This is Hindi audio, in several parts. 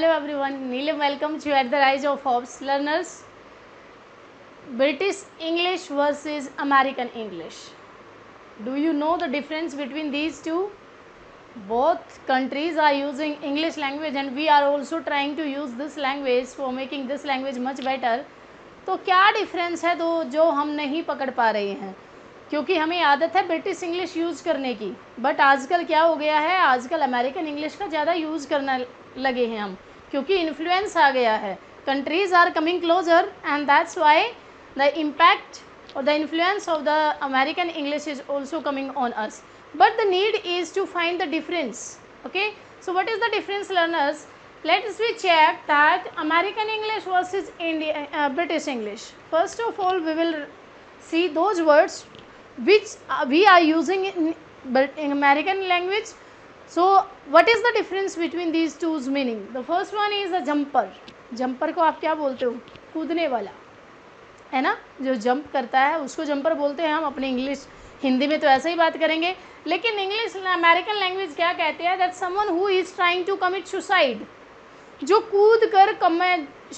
Hello everyone, Neelam welcomes you at the Rise of Hopes. Learners, British English versus American English. Do you know the difference between these two? Both countries are using English language and we are also trying to use this language for making this language much better. तो क्या डिफरेंस है तो जो हम नहीं पकड़ पा रहे हैं, क्योंकि हमें आदत है ब्रिटिश इंग्लिश यूज़ करने की, बट आजकल क्या हो गया है, आजकल अमेरिकन इंग्लिश का ज़्यादा यूज़ करना लगे हैं हम, क्योंकि इन्फ्लुएंस आ गया है. Countries are coming closer and that's why the impact or the influence of the American English is also coming on us. But the need is to find the difference. Okay, so what is the difference, learners? Let's we check that American English versus British English. First of all, we will see those words which we are using in American language. So what is the difference between these two's meaning? The first one is the jumper. Jumper को आप क्या बोलते हो? कूदने वाला, है ना, जो जंप करता है उसको जंपर बोलते हैं हम अपने इंग्लिश. हिंदी में तो ऐसे ही बात करेंगे, लेकिन इंग्लिश अमेरिकन लैंग्वेज क्या कहते हैं? That someone who is trying to commit suicide. जो कूद कर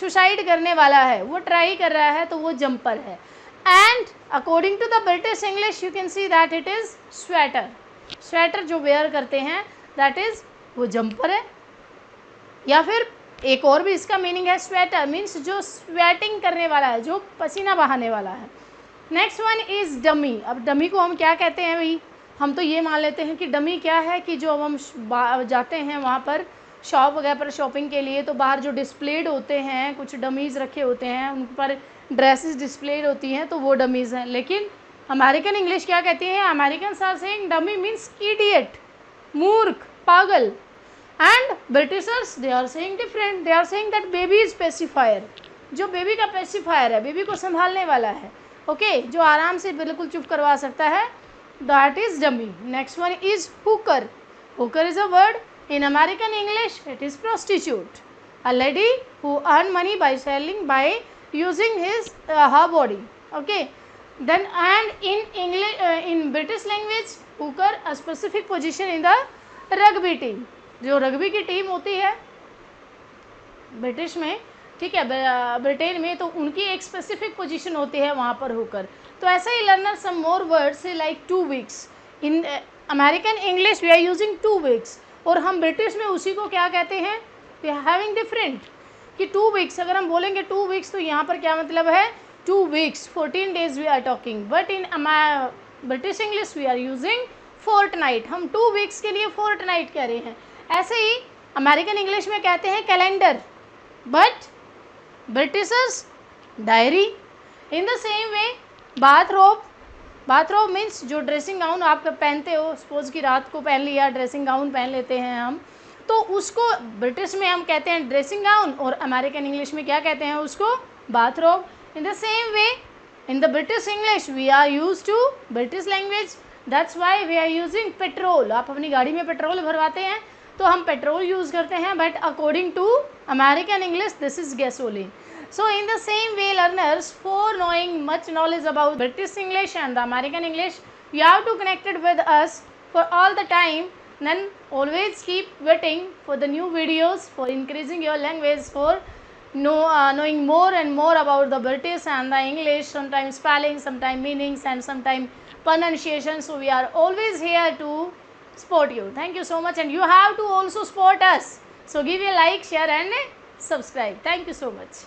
सुसाइड करने वाला है, वो ट्राई कर रहा है, तो वो जंपर है. And according to the British English you can see that it is sweater. Sweater जो वेयर करते हैं दैट इज़ वो जंपर है. या फिर एक और भी इसका मीनिंग है, स्वेटर मीन्स जो स्वेटिंग करने वाला है, जो पसीना बहाने वाला है. Next one is dummy. अब डमी को हम क्या कहते हैं भाई? हम तो ये मान लेते हैं कि डमी क्या है कि जो अब हम जाते हैं वहाँ पर शॉप वगैरह पर शॉपिंग के लिए, तो बाहर जो डिस्प्लेड होते हैं, कुछ डमीज़ रखे होते हैं, उन पर ड्रेसेस डिस्प्लेड होती हैं, तो वो डमीज़ हैं. लेकिन अमेरिकन इंग्लिश क्या कहती है? American are saying dummy means idiot, मूर्ख, पागल. And Britishers they are saying different. They are saying that baby is pacifier. जो बेबी का पेसिफायर है, बेबी को संभालने वाला है, ओके, जो आराम से बिल्कुल चुप करवा सकता है, that is dummy. Next one is hooker. Hooker is a word in American English. It is prostitute, a lady who earn money by selling by using his her body. Okay, then and in English in British language hooker a specific position in the rugby team. जो रग्बी की टीम होती है ब्रिटिश में, ठीक है, ब्रिटेन में, तो उनकी एक स्पेसिफिक पोजीशन होती है वहाँ पर होकर. तो ऐसा ही learner some more words like 2 weeks. In American English we are using 2 weeks, और हम ब्रिटिश में उसी को क्या कहते हैं? We are having different. कि 2 weeks अगर हम बोलेंगे 2 weeks, तो यहाँ पर क्या मतलब है? 2 weeks 14 days we are talking. But in British English we are using fortnight. हम 2 weeks के लिए फोर्टनाइट कह रहे हैं. ऐसे ही अमेरिकन इंग्लिश में कहते हैं calendar, but Britishers diary. In the same way bathrobe. Bathrobe means जो ड्रेसिंग गाउन आप पहनते हो, सपोज कि रात को पहन लिया, ड्रेसिंग गाउन पहन लेते हैं हम, तो उसको ब्रिटिश में हम कहते हैं ड्रेसिंग गाउन, और अमेरिकन इंग्लिश में क्या कहते हैं उसको? Bathrobe. In the same way in the British English we are use to British language. That's why we are using petrol. आप अपनी गाड़ी में पेट्रोल भरवाते हैं तो हम पेट्रोल यूज़ करते हैं, but according to American English this is gasoline. So in the same way learners, for knowing much knowledge about British English and the American English, you have to connected with us for all the time. Then always keep waiting for the new videos for increasing your language, for knowing more and more about the British and the English, sometimes spelling, sometimes meanings, and sometimes pronunciation. So we are always here to support you. Thank you so much, and you have to also support us. So give a like, share and subscribe. Thank you so much.